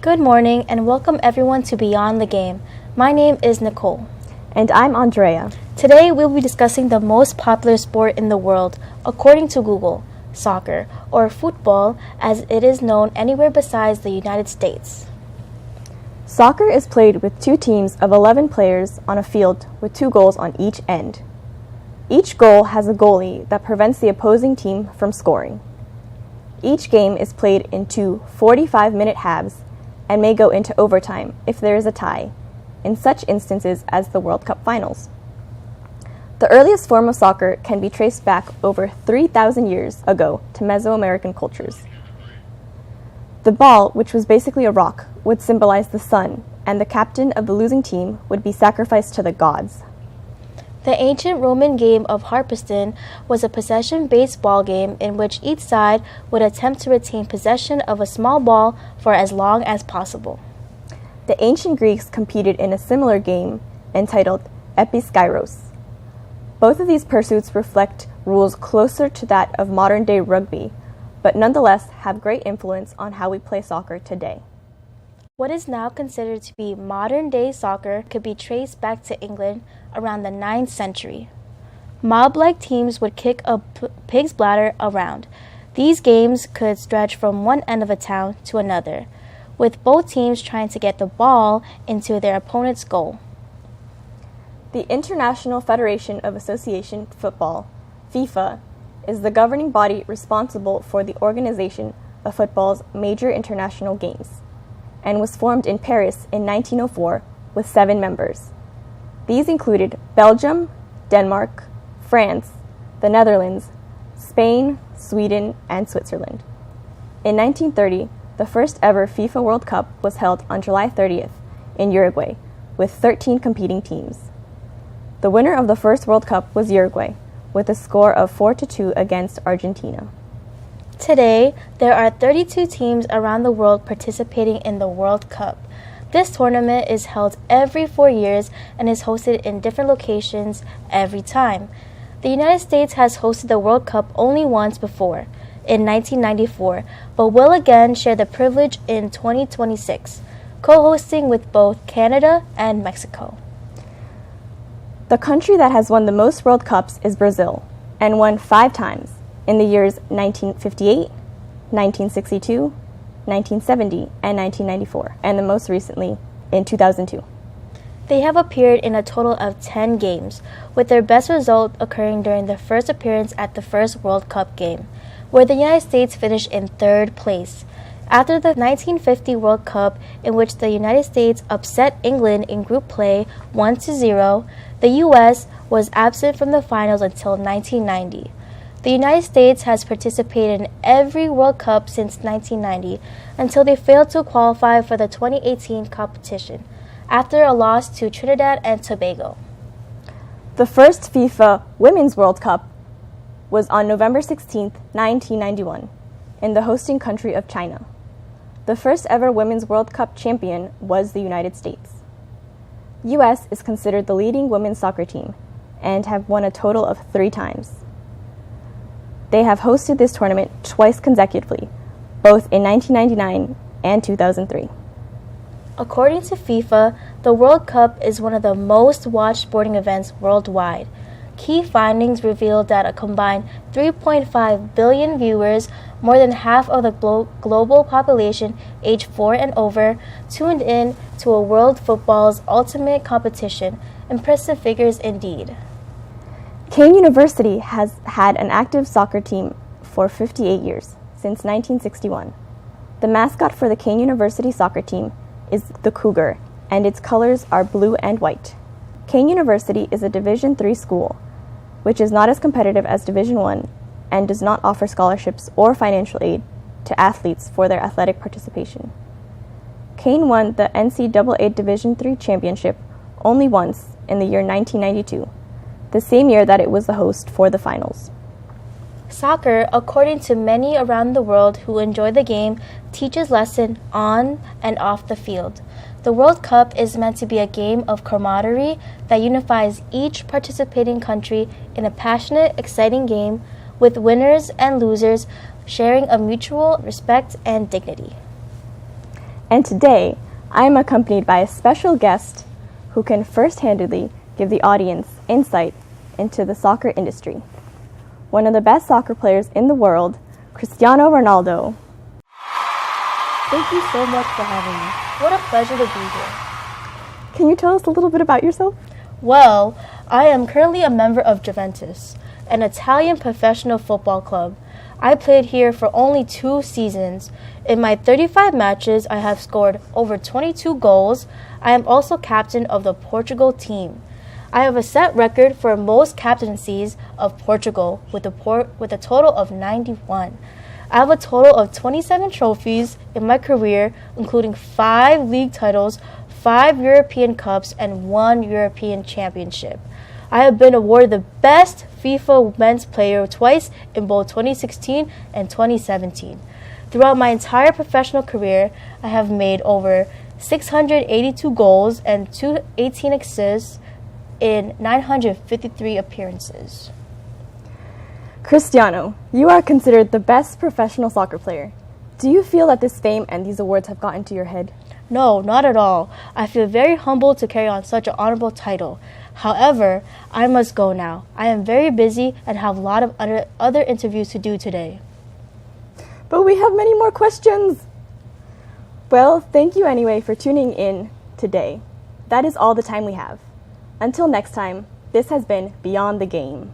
Good morning and welcome everyone to Beyond the Game. My name is Nicole. And I'm Andrea. Today we'll be discussing the most popular sport in the world, according to Google, soccer, or football as it is known anywhere besides the United States. Soccer is played with two teams of 11 players on a field with 2 goals on each end. Each goal has a goalie that prevents the opposing team from scoring. Each game is played in 2 45-minute halves and may go into overtime if there is a tie, in such instances as the World Cup finals. The earliest form of soccer can be traced back over 3,000 years ago to Mesoamerican cultures. The ball, which was basically a rock, would symbolize the sun, and the captain of the losing team would be sacrificed to the gods. The ancient Roman game of Harpaston was a possession-based ball game in which each side would attempt to retain possession of a small ball for as long as possible. The ancient Greeks competed in a similar game entitled Episkyros. Both of these pursuits reflect rules closer to that of modern-day rugby, but nonetheless have great influence on how we play soccer today. What is now considered to be modern-day soccer could be traced back to England around the 9th century. Mob-like teams would kick a pig's bladder around. These games could stretch from one end of a town to another, with both teams trying to get the ball into their opponent's goal. The International Federation of Association Football, FIFA, is the governing body responsible for the organization of football's major international games, and was formed in Paris in 1904 with 7 members. These included Belgium, Denmark, France, the Netherlands, Spain, Sweden, and Switzerland. In 1930, the first ever FIFA World Cup was held on July 30th in Uruguay, with 13 competing teams. The winner of the first World Cup was Uruguay, with a score of 4-2 against Argentina. Today, there are 32 teams around the world participating in the World Cup. This tournament is held every 4 years and is hosted in different locations every time. The United States has hosted the World Cup only once before, in 1994, but will again share the privilege in 2026, co-hosting with both Canada and Mexico. The country that has won the most World Cups is Brazil, and won 5 times, in the years 1958, 1962, 1970, and 1994, and the most recently in 2002. They have appeared in a total of 10 games, with their best result occurring during their first appearance at the first World Cup game, where the United States finished in 3rd place. After the 1950 World Cup, in which the United States upset England in group play 1-0, the U.S. was absent from the finals until 1990. The United States has participated in every World Cup since 1990 until they failed to qualify for the 2018 competition after a loss to Trinidad and Tobago. The first FIFA Women's World Cup was on November 16, 1991, in the hosting country of China. The first ever Women's World Cup champion was the United States. U.S. is considered the leading women's soccer team and have won a total of 3 times. They have hosted this tournament twice consecutively, both in 1999 and 2003. According to FIFA, the World Cup is one of the most watched sporting events worldwide. Key findings revealed that a combined 3.5 billion viewers, more than half of the global population aged 4 and over, tuned in to a world football's ultimate competition. Impressive figures indeed. Kean University has had an active soccer team for 58 years, since 1961. The mascot for the Kean University soccer team is the Cougar, and its colors are blue and white. Kean University is a Division III school, which is not as competitive as Division I and does not offer scholarships or financial aid to athletes for their athletic participation. Kean won the NCAA Division III championship only once in the year 1992, the same year that it was the host for the finals. Soccer, according to many around the world who enjoy the game, teaches lessons on and off the field. The World Cup is meant to be a game of camaraderie that unifies each participating country in a passionate, exciting game with winners and losers sharing a mutual respect and dignity. And today, I am accompanied by a special guest who can first-handedly give the audience insight into the soccer industry. One of the best soccer players in the world, Cristiano Ronaldo. Thank you so much for having me. What a pleasure to be here. Can you tell us a little bit about yourself? Well, I am currently a member of Juventus, an Italian professional football club. I played here for only 2 seasons. In my 35 matches, I have scored over 22 goals. I am also captain of the Portugal team. I have a set record for most captaincies of Portugal with a total of 91. I have a total of 27 trophies in my career, including 5 league titles, 5 European Cups, and 1 European Championship. I have been awarded the best FIFA men's player twice in both 2016 and 2017. Throughout my entire professional career, I have made over 682 goals and 218 assists in 953 appearances. Cristiano, you are considered the best professional soccer player. Do you feel that this fame and these awards have gotten to your head? No, not at all. I feel very humbled to carry on such an honorable title. However, I must go now. I am very busy and have a lot of other interviews to do today. But we have many more questions. Well, thank you anyway for tuning in today. That is all the time we have. Until next time, this has been Beyond the Game.